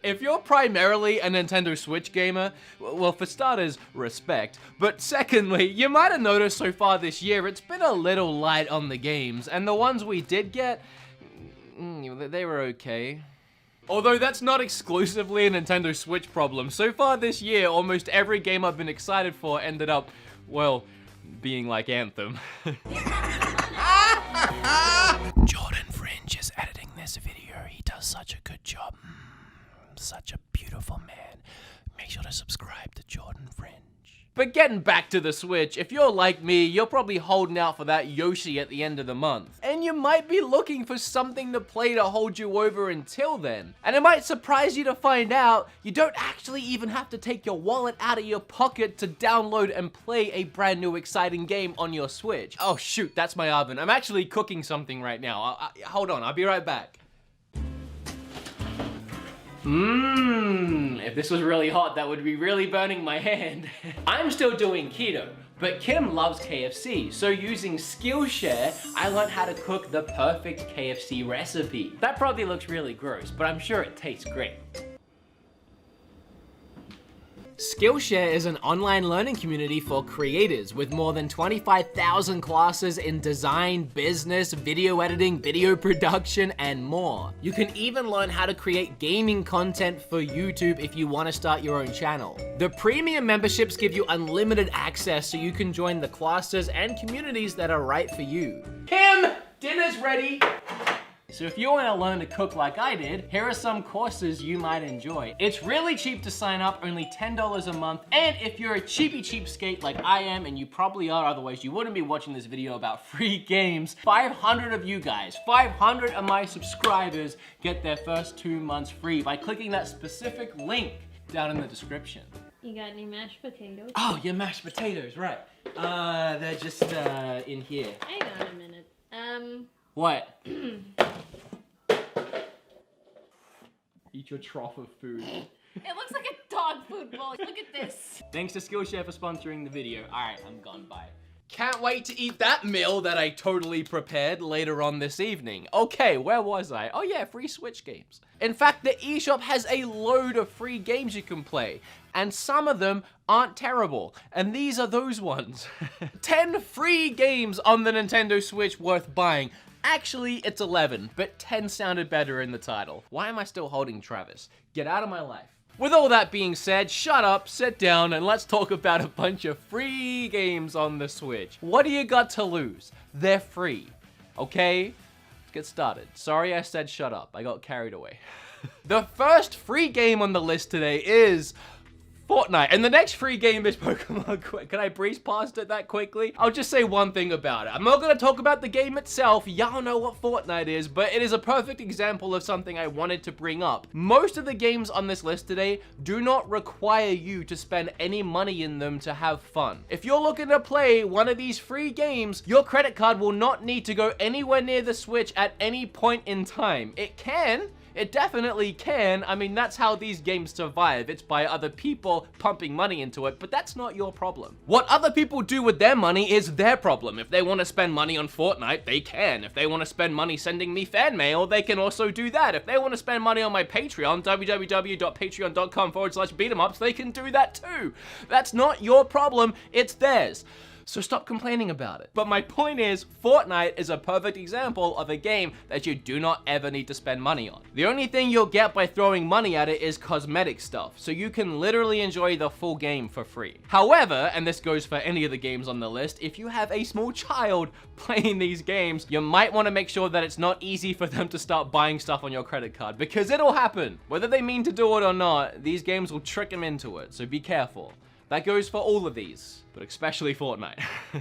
If you're primarily a Nintendo Switch gamer, well, for starters, respect. But secondly, you might have noticed so far this year, it's been a little light on the games, and the ones we did get, they were okay. Although that's not exclusively a Nintendo Switch problem. So far this year, almost every game I've been excited for ended up, well, being like Anthem. Jordan Fringe is editing this video. He does such a good job. Such a beautiful man. Make sure to subscribe to Jordan Fringe. But getting back to the Switch, if you're like me, you're probably holding out for that Yoshi at the end of the month. And you might be looking for something to play to hold you over until then. And it might surprise you to find out you don't actually even have to take your wallet out of your pocket to download and play a brand new exciting game on your Switch. Oh shoot, that's my oven. I'm actually cooking something right now. Hold on, I'll be right back. If this was really hot, that would be really burning my hand. I'm still doing keto, but Kim loves KFC, so using Skillshare, I learned how to cook the perfect KFC recipe. That probably looks really gross, but I'm sure it tastes great. Skillshare is an online learning community for creators with more than 25,000 classes in design, business, video editing, video production, and more. You can even learn how to create gaming content for YouTube if you want to start your own channel. The premium memberships give you unlimited access so you can join the classes and communities that are right for you. Kim, dinner's ready! So if you want to learn to cook like I did, here are some courses you might enjoy. It's really cheap to sign up, only $10 a month, and if you're a cheapskate like I am, and you probably are, otherwise you wouldn't be watching this video about free games, 500 of you guys, 500 of my subscribers get their first 2 months free by clicking that specific link down in the description. You got any mashed potatoes? Oh, your mashed potatoes, right. They're just in here. Hang on a minute. What? Eat your trough of food. It looks like a dog food bowl. Look at this. Thanks to Skillshare for sponsoring the video. Alright, I'm gone, bye. Can't wait to eat that meal that I totally prepared later on this evening. Okay, where was I? Oh yeah, free Switch games. In fact, the eShop has a load of free games you can play, and some of them aren't terrible, and these are those ones. 10 free games on the Nintendo Switch worth buying. Actually, it's 11, but 10 sounded better in the title. Why am I still holding Travis? Get out of my life. With all that being said, shut up, sit down, and let's talk about a bunch of free games on the Switch. What do you got to lose? They're free, okay? Let's get started. Sorry I said shut up, I got carried away. The first free game on the list today is Fortnite, and the next free game is Pokemon Quest. Can I breeze past it that quickly? I'll just say one thing about it. I'm not gonna talk about the game itself. Y'all know what Fortnite is, but it is a perfect example of something I wanted to bring up. Most of the games on this list today do not require you to spend any money in them to have fun. If you're looking to play one of these free games, your credit card will not need to go anywhere near the Switch at any point in time. It can. It definitely can. I mean, that's how these games survive. It's by other people pumping money into it, but that's not your problem. What other people do with their money is their problem. If they want to spend money on Fortnite, they can. If they want to spend money sending me fan mail, they can also do that. If they want to spend money on my Patreon, www.patreon.com/beatemups, they can do that too. That's not your problem, it's theirs. So stop complaining about it. But my point is, Fortnite is a perfect example of a game that you do not ever need to spend money on. The only thing you'll get by throwing money at it is cosmetic stuff, so you can literally enjoy the full game for free. However, and this goes for any of the games on the list, if you have a small child playing these games, you might want to make sure that it's not easy for them to start buying stuff on your credit card, because it'll happen. Whether they mean to do it or not, these games will trick them into it, so be careful. That goes for all of these, but especially Fortnite.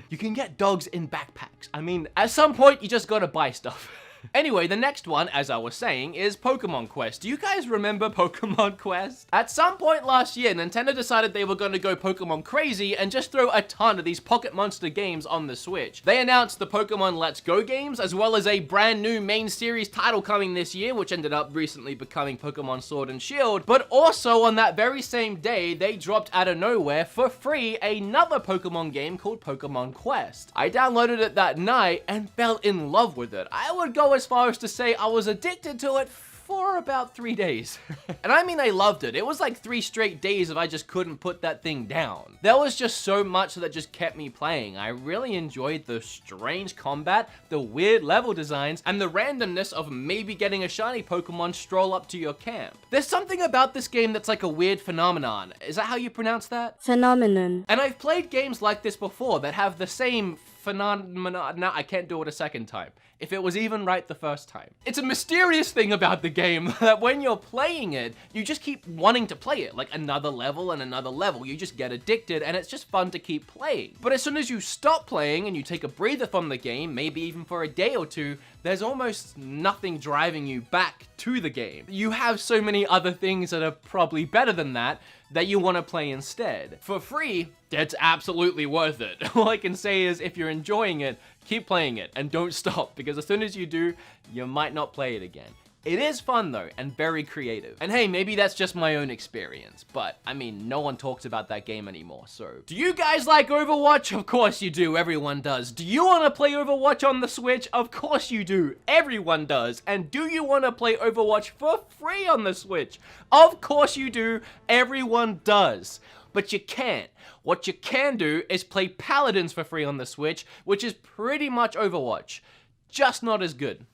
You can get dogs in backpacks. I mean, at some point, you just gotta buy stuff. Anyway, the next one, as I was saying, is Pokemon Quest. Do you guys remember Pokemon Quest? At some point last year, Nintendo decided they were going to go Pokemon crazy and just throw a ton of these Pocket Monster games on the Switch. They announced the Pokemon Let's Go games, as well as a brand new main series title coming this year, which ended up recently becoming Pokemon Sword and Shield. But also on that very same day, they dropped out of nowhere for free another Pokemon game called Pokemon Quest. I downloaded it that night and fell in love with it. I would go as far as to say I was addicted to it for about 3 days. And I mean, I loved it. It was like 3 straight days if I just couldn't put that thing down. There was just so much that just kept me playing. I really enjoyed the strange combat, the weird level designs, and the randomness of maybe getting a shiny Pokemon stroll up to your camp. There's something about this game that's like a weird phenomenon. Is that how you pronounce that? Phenomenon. And I've played games like this before that have the same phenomenon. No, I can't do it a second time. If it was even right the first time. It's a mysterious thing about the game that when you're playing it, you just keep wanting to play it, like another level and another level. You just get addicted and it's just fun to keep playing. But as soon as you stop playing and you take a breather from the game, maybe even for a day or two, there's almost nothing driving you back to the game. You have so many other things that are probably better than that you want to play instead. For free, it's absolutely worth it. All I can say is if you're enjoying it, keep playing it and don't stop, because as soon as you do, you might not play it again. It is fun though, and very creative. And hey, maybe that's just my own experience, but I mean, no one talks about that game anymore, so. Do you guys like Overwatch? Of course you do, everyone does. Do you wanna play Overwatch on the Switch? Of course you do, everyone does. And do you wanna play Overwatch for free on the Switch? Of course you do, everyone does. But you can't. What you can do is play Paladins for free on the Switch, which is pretty much Overwatch. Just not as good,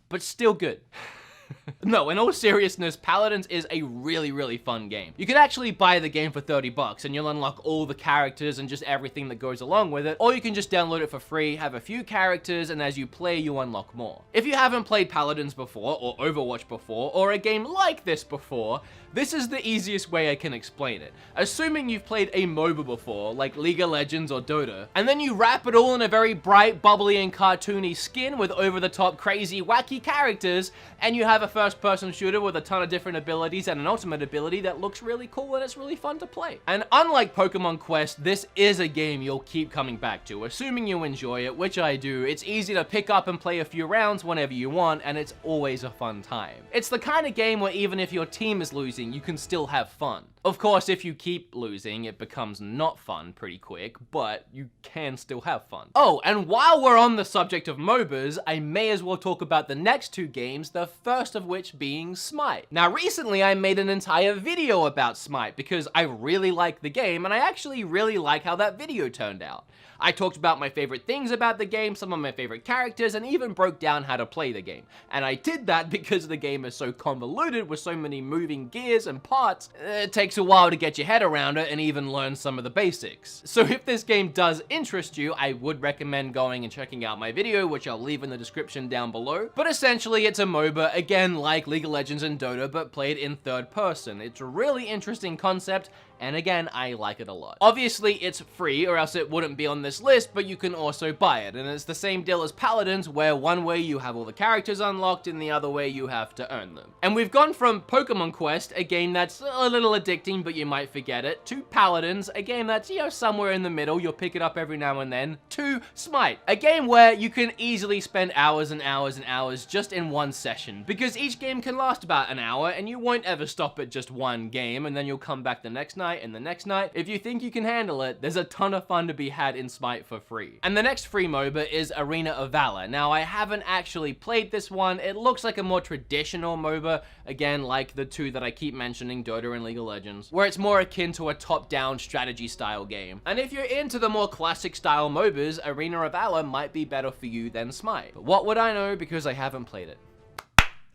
but still good. No, in all seriousness, Paladins is a really, really fun game. You can actually buy the game for 30 bucks and you'll unlock all the characters and just everything that goes along with it, or you can just download it for free, have a few characters, and as you play, you unlock more. If you haven't played Paladins before, or Overwatch before, or a game like this before, this is the easiest way I can explain it. Assuming you've played a MOBA before, like League of Legends or Dota, and then you wrap it all in a very bright, bubbly, and cartoony skin with over-the-top, crazy, wacky characters, and you have a first-person shooter with a ton of different abilities and an ultimate ability that looks really cool and it's really fun to play. And unlike Pokemon Quest, this is a game you'll keep coming back to, assuming you enjoy it, which I do. It's easy to pick up and play a few rounds whenever you want, and it's always a fun time. It's the kind of game where even if your team is losing, you can still have fun. Of course, if you keep losing, it becomes not fun pretty quick, but you can still have fun. Oh, and while we're on the subject of MOBAs, I may as well talk about the next 2 games, the first of which being Smite. Now, recently I made an entire video about Smite because I really like the game, and I actually really like how that video turned out. I talked about my favorite things about the game, some of my favorite characters, and even broke down how to play the game. And I did that because the game is so convoluted with so many moving gears and parts, it takes a while to get your head around it and even learn some of the basics. So if this game does interest you, I would recommend going and checking out my video, which I'll leave in the description down below. But essentially it's a MOBA, again like League of Legends and Dota, but played in third person. It's a really interesting concept, and again, I like it a lot. Obviously, it's free, or else it wouldn't be on this list, but you can also buy it. And it's the same deal as Paladins, where one way you have all the characters unlocked, and the other way you have to earn them. And we've gone from Pokemon Quest, a game that's a little addicting, but you might forget it, to Paladins, a game that's, you know, somewhere in the middle, you'll pick it up every now and then, to Smite, a game where you can easily spend hours and hours and hours just in one session, because each game can last about an hour, and you won't ever stop at just one game, and then you'll come back the next night and the next night. If you think you can handle it, there's a ton of fun to be had in Smite for free. And the next free MOBA is Arena of Valor. Now, I haven't actually played this one. It looks like a more traditional MOBA, again, like the 2 that I keep mentioning, Dota and League of Legends, where it's more akin to a top-down strategy style game. And if you're into the more classic style MOBAs, Arena of Valor might be better for you than Smite. But what would I know because I haven't played it?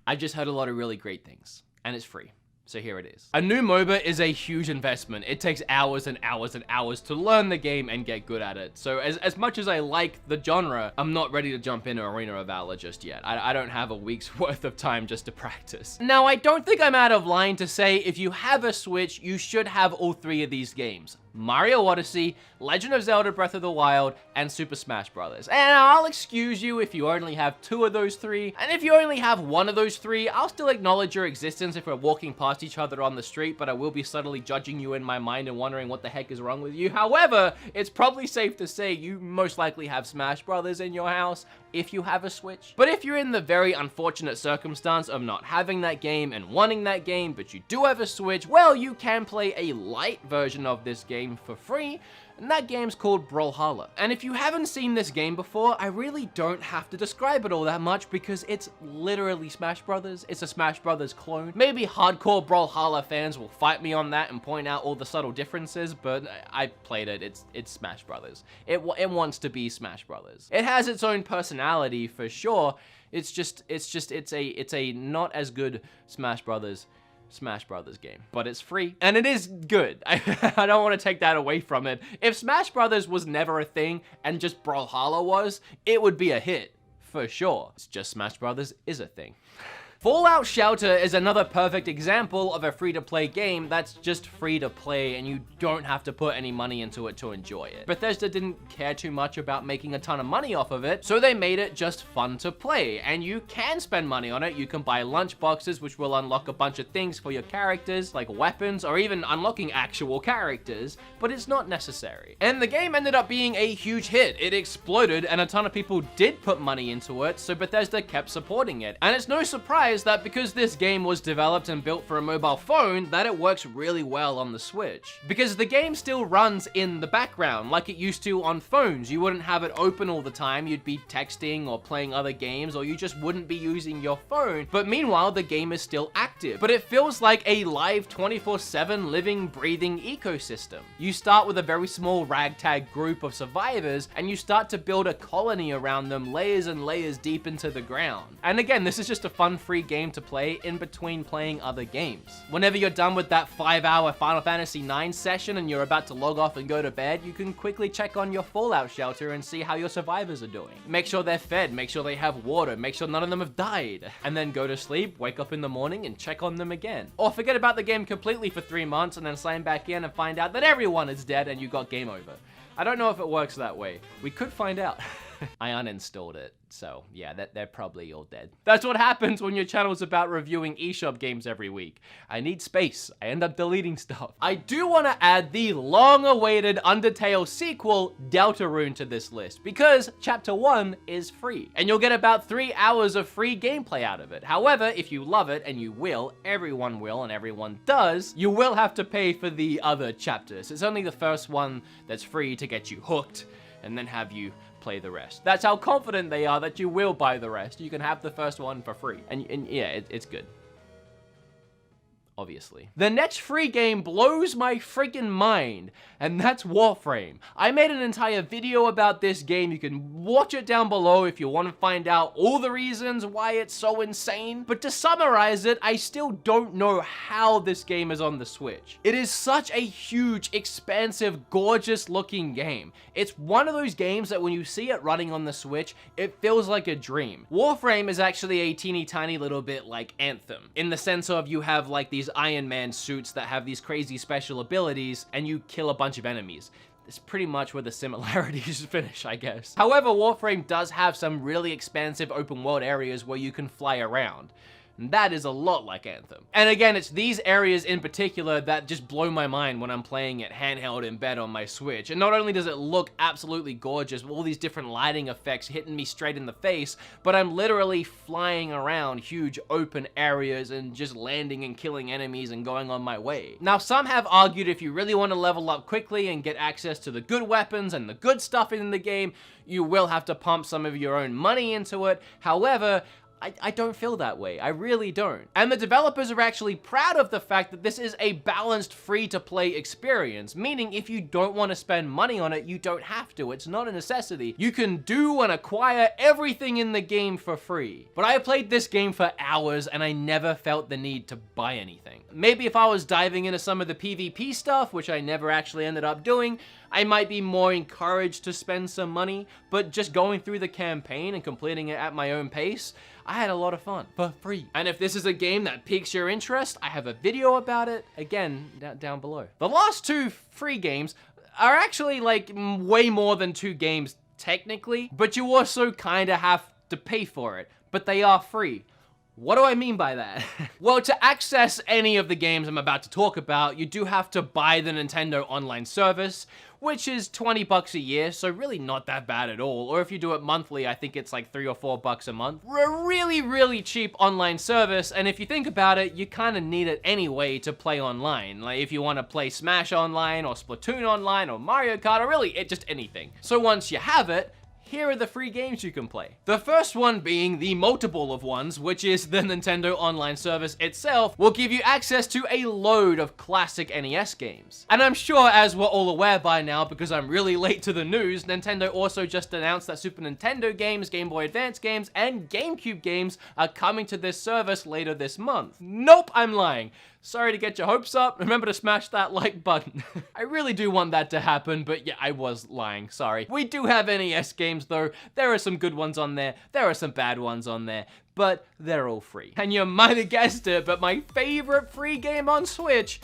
I just heard a lot of really great things, and it's free. So here it is. A new MOBA is a huge investment. It takes hours and hours and hours to learn the game and get good at it. So as much as I like the genre, I'm not ready to jump into Arena of Valor just yet. I don't have a week's worth of time just to practice. Now, I don't think I'm out of line to say if you have a Switch, you should have all 3 of these games. Mario Odyssey, Legend of Zelda Breath of the Wild, and Super Smash Bros. And I'll excuse you if you only have 2 of those 3, and if you only have 1 of those 3, I'll still acknowledge your existence if we're walking past each other on the street, but I will be subtly judging you in my mind and wondering what the heck is wrong with you. However, it's probably safe to say you most likely have Smash Bros. In your house if you have a Switch. But if you're in the very unfortunate circumstance of not having that game and wanting that game, but you do have a Switch, well, you can play a light version of this game for free, and that game's called Brawlhalla. And if you haven't seen this game before, I really don't have to describe it all that much because it's literally Smash Brothers. It's a Smash Brothers clone. Maybe hardcore Brawlhalla fans will fight me on that and point out all the subtle differences, but I played it. It's Smash Brothers. It wants to be Smash Brothers. It has its own personality for sure. It's a not as good Smash Brothers game, but it's free and it is good. I don't want to take that away from it. If Smash Brothers was never a thing and just Brawlhalla was, it would be a hit for sure. It's just Smash Brothers is a thing. Fallout Shelter is another perfect example of a free-to-play game that's just free to play and you don't have to put any money into it to enjoy it. Bethesda didn't care too much about making a ton of money off of it, so they made it just fun to play, and you can spend money on it. You can buy lunch boxes, which will unlock a bunch of things for your characters, like weapons, or even unlocking actual characters, but it's not necessary. And the game ended up being a huge hit. It exploded, and a ton of people did put money into it, so Bethesda kept supporting it. And it's no surprise that because this game was developed and built for a mobile phone, that it works really well on the Switch. Because the game still runs in the background like it used to on phones. You wouldn't have it open all the time, you'd be texting or playing other games, or you just wouldn't be using your phone. But meanwhile, the game is still active. But it feels like a live 24/7 living, breathing ecosystem. You start with a very small ragtag group of survivors, and you start to build a colony around them, layers and layers deep into the ground. And again, this is just a fun, free game to play in between playing other games. Whenever you're done with that 5-hour Final Fantasy IX session and you're about to log off and go to bed, you can quickly check on your Fallout Shelter and see how your survivors are doing. Make sure they're fed, make sure they have water, make sure none of them have died, and then go to sleep, wake up in the morning, and check on them again. Or forget about the game completely for 3 months and then sign back in and find out that everyone is dead and you got game over. I don't know if it works that way. We could find out. I uninstalled it, so yeah, they're probably all dead. That's what happens when your channel's about reviewing eShop games every week. I need space. I end up deleting stuff. I do want to add the long-awaited Undertale sequel, Deltarune, to this list, because Chapter 1 is free, and you'll get about 3 hours of free gameplay out of it. However, if you love it, and you will, everyone will, and everyone does, you will have to pay for the other chapters. It's only the first one that's free to get you hooked, and then have you play the rest. That's how confident they are that you will buy the rest. You can have the first one for free. And yeah, it's good. Obviously. The next free game blows my freaking mind, and that's Warframe. I made an entire video about this game. You can watch it down below if you want to find out all the reasons why it's so insane. But to summarize it, I still don't know how this game is on the Switch. It is such a huge, expansive, gorgeous looking game. It's one of those games that when you see it running on the Switch, it feels like a dream. Warframe is actually a teeny tiny little bit like Anthem, in the sense of you have like these Iron Man suits that have these crazy special abilities, and you kill a bunch of enemies. It's pretty much where the similarities finish, I guess. However, Warframe does have some really expansive open world areas where you can fly around. And that is a lot like Anthem. And again, it's these areas in particular that just blow my mind when I'm playing it handheld in bed on my Switch. And not only does it look absolutely gorgeous with all these different lighting effects hitting me straight in the face, but I'm literally flying around huge open areas and just landing and killing enemies and going on my way. Now, some have argued if you really want to level up quickly and get access to the good weapons and the good stuff in the game, you will have to pump some of your own money into it. However, I don't feel that way. I really don't. And the developers are actually proud of the fact that this is a balanced free-to-play experience, meaning if you don't want to spend money on it, you don't have to. It's not a necessity. You can do and acquire everything in the game for free. But I played this game for hours and I never felt the need to buy anything. Maybe if I was diving into some of the PvP stuff, which I never actually ended up doing, I might be more encouraged to spend some money, but just going through the campaign and completing it at my own pace, I had a lot of fun for free. And if this is a game that piques your interest, I have a video about it, again, down below. The last 2 free games are actually like way more than 2 games technically, but you also kind of have to pay for it, but they are free. What do I mean by that? Well, to access any of the games I'm about to talk about, you do have to buy the Nintendo Online service, which is $20 a year, so really not that bad at all. Or if you do it monthly, I think it's like $3 or $4 a month. A really, really cheap online service, and if you think about it, you kind of need it anyway to play online. Like if you want to play Smash online, or Splatoon online, or Mario Kart, or really just anything. So once you have it, here are the free games you can play. The first one being the multiple of ones, which is the Nintendo Online service itself, will give you access to a load of classic NES games. And I'm sure, as we're all aware by now, because I'm really late to the news, Nintendo also just announced that Super Nintendo games, Game Boy Advance games, and GameCube games are coming to this service later this month. Nope, I'm lying. Sorry to get your hopes up. Remember to smash that like button. I really do want that to happen, but yeah, I was lying, sorry. We do have NES games though. There are some good ones on there. There are some bad ones on there, but they're all free. And you might have guessed it, but my favorite free game on Switch,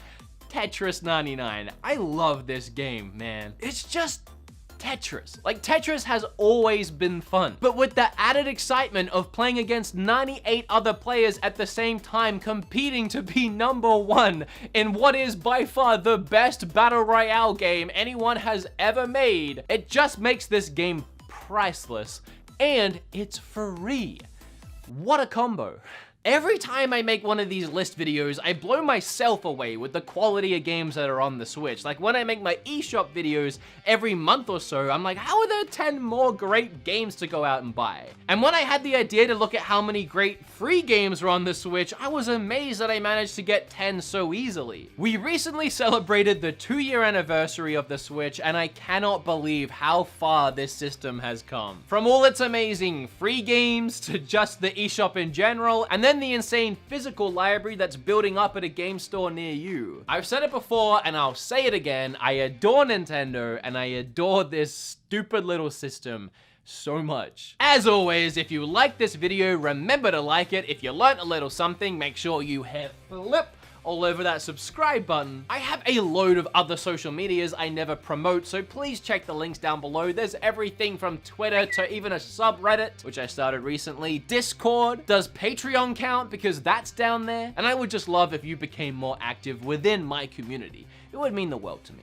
Tetris 99. I love this game, man. It's just Tetris. Like, Tetris has always been fun, but with the added excitement of playing against 98 other players at the same time, competing to be #1 in what is by far the best battle royale game anyone has ever made, it just makes this game priceless, and it's free. What a combo. Every time I make one of these list videos, I blow myself away with the quality of games that are on the Switch. Like when I make my eShop videos every month or so, I'm like, how are there 10 more great games to go out and buy? And when I had the idea to look at how many great free games were on the Switch, I was amazed that I managed to get 10 so easily. We recently celebrated the 2-year anniversary of the Switch, and I cannot believe how far this system has come. From all its amazing free games to just the eShop in general, and then the insane physical library that's building up at a game store near you. I've said it before and I'll say it again, I adore Nintendo and I adore this stupid little system so much. As always, if you like this video, remember to like it. If you learned a little something, make sure you hit flip all over that subscribe button. I have a load of other social medias I never promote, so please check the links down below. There's everything from Twitter to even a subreddit, which I started recently. Discord. Does Patreon count? Because that's down there. And I would just love if you became more active within my community. It would mean the world to me.